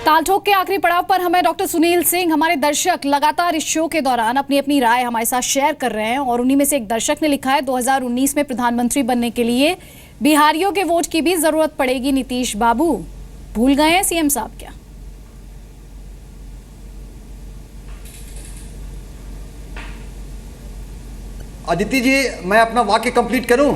ताल ठोक के आखिरी पड़ाव पर हमें डॉक्टर सुनील सिंह, हमारे दर्शक लगातार इस शो के दौरान अपनी अपनी राय हमारे साथ शेयर कर रहे हैं और उन्हीं में से एक दर्शक ने लिखा है 2019 में प्रधानमंत्री बनने के लिए बिहारियों के वोट की भी जरूरत पड़ेगी। नीतीश बाबू भूल गए हैं सीएम साहब क्या? अदिति जी, मैं अपना वाक्य कंप्लीट करूं?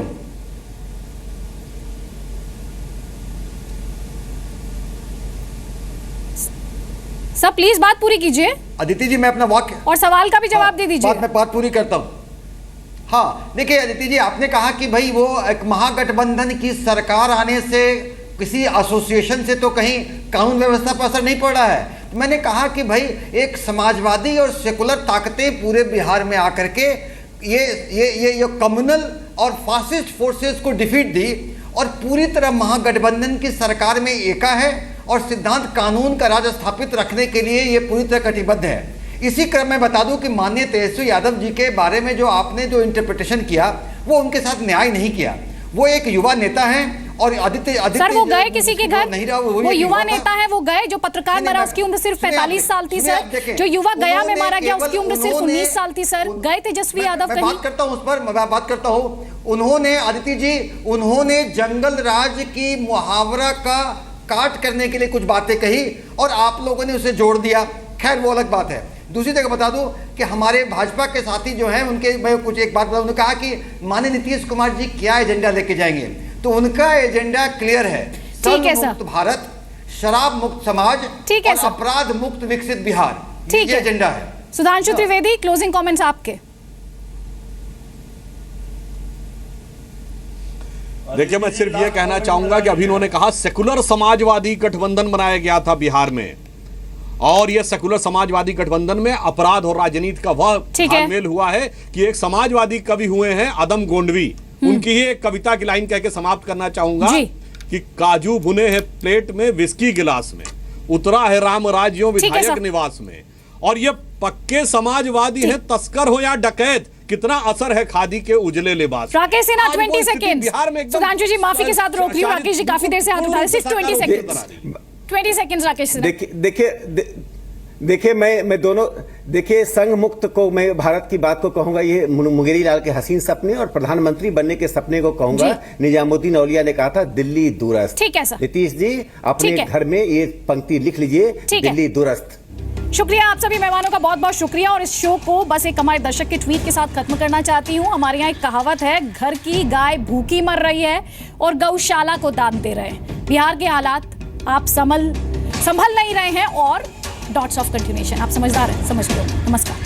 सर प्लीज बात पूरी कीजिए। अदिति जी, मैं अपना वाक्य और सवाल का भी जवाब दे दीजिए। बात पूरी करता हूं। हाँ, देखिए अदिति जी, आपने कहा कि भाई वो एक महागठबंधन की सरकार आने से किसी एसोसिएशन से तो कहीं कानून व्यवस्था पर असर नहीं पड़ रहा है। तो मैंने कहा कि भाई एक समाजवादी और सेकुलर ताकतें पूरे बिहार में आकर के ये कम्युनल और फासिस्ट फोर्सेस को डिफीट दी और पूरी तरह महागठबंधन की सरकार में एका है और सिद्धांत कानून का राज स्थापित रखने के लिए ये पूरी तरह कटिबद्ध है। इसी क्रम में बता दूं कि माननीय तेजस्वी यादव जी के बारे में जो आपने जो इंटरप्रिटेशन किया वो उनके साथ न्याय नहीं किया। वो एक युवा नेता हैं और आदित्य सर वो गए किसी के घर नहीं रहा, वो युवा नेता है। वो गए जो पत्रकार मरा उसकी उम्र सिर्फ 45 साल थी सर। जो युवा गया में मारा गया उसकी उम्र सिर्फ 19 साल थी सर। गए तेजस्वी यादव कहीं? बात करता हूं उस पर, मैं बात करता हूं। उन्होंने आदित्य जी, उन्होंने जंगल राज की मुहावरा का काट करने के लिए कुछ बातें कही और आप लोगों ने उसे जोड़ दिया। खैर वो अलग बात है। दूसरी जगह बता दूं कि हमारे भाजपा के साथी जो हैं उनके, मैं कुछ एक बात बताऊं, उन्होंने कहा कि माननीय नीतीश कुमार जी क्या एजेंडा लेके जाएंगे। तो उनका एजेंडा क्लियर है, ठीक है मुक्त भारत, शराब मुक्त समाज, ठीक है, अपराध मुक्त विकसित बिहार, ठीक ये एजेंडा है। सुधांशु त्रिवेदी, क्लोजिंग कमेंट्स आपके। देखिए, मैं सिर्फ ये कहना चाहूंगा कि अभी इन्होंने कहा सेकुलर समाजवादी गठबंधन बनाया गया था बिहार में और ये सेकुलर समाजवादी गठबंधन में अपराध और राजनीति का वह तालमेल हुआ है कि एक समाजवादी कवि हुए हैं अदम गोंडवी, उनकी ही एक कविता की लाइन कह के समाप्त करना चाहूंगा कि काजू भुने हैं प्लेट में, विस्की गिलास में, उतरा है राम राज्यों विधायक निवास में। और ये पक्के समाजवादी हैं, तस्कर हो या डकैत, कितना असर है खादी के उजले लिबास। राकेश सिन्हा 20 सेकंड। सुधांशु जी माफी के साथ रोक रही हूं, राकेश जी काफी देर से हाथ उठा रहे हैं। सिर्फ 20 सेकंड, 20 सेकंड राकेश सिन्हा। देखिए मैं दोनों, देखिए संघ मुक्त को मैं भारत की बात को कहूंगा, ये मुंगेरी लाल के हसीन सपने और प्रधानमंत्री बनने के सपने को कहूंगा। निजामुद्दीन औलिया ने कहा था दिल्ली दूरस्थ। ठीक है सर। नीतीश जी अपने घर में ये पंक्ति लिख लीजिए, दिल्ली दूरस्थ। शुक्रिया आप सभी मेहमानों का, बहुत बहुत शुक्रिया। और इस शो को बस एक हमारे दर्शक के ट्वीट के साथ खत्म करना चाहती हूँ। हमारे यहाँ एक कहावत है, घर की गाय भूखी मर रही है और गौशाला को दान दे रहे हैं। बिहार के हालात आप संभल नहीं रहे हैं और डॉट्स ऑफ कंटिन्यूएशन, आप समझदार हैं, समझ लो। नमस्कार।